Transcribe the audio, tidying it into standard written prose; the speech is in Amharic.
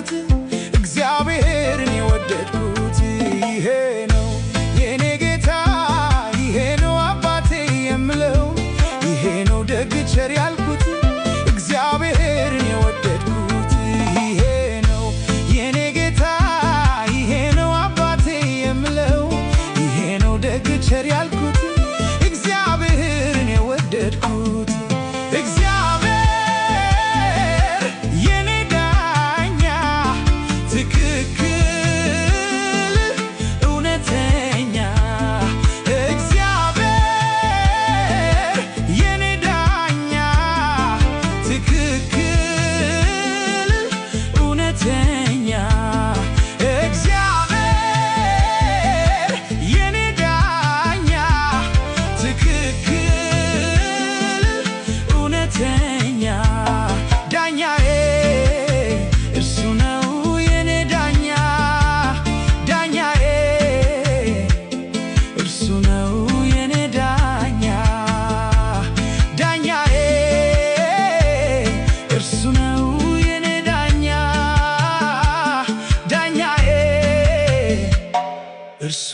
ያልኩት እግዚአብሔርን የወደድኩት ይሄ ነው የኔ ጌታ ይሄ ነው አባቴ የምለው ይሄ ነው ደግ ቸር ያልኩት እግዚአብሔርን የወደድኩት ይሄ ነው የኔ ጌታ ይሄ ነው አባቴ የምለው ይሄ ነው ደግ ቸር ያልኩት እግዚአብሔርን የወደድኩት እግዚአብሔር የኔ ዳኛ ትክክል እውነተኛ እግዚአብሔር የኔ ዳኛ ትክክል እውነተኛ እግዚአብሔር የኔ ዳኛ ትክክል እውነተኛ ዳኛዬ እርሱ ነው የኔ ዳኛ ዳኛዬ እርሱ ነው የኔ ዳኛ ዳኛዬ እርሱ ነው የኔ ዳኛ ዳኛዬ እርሱ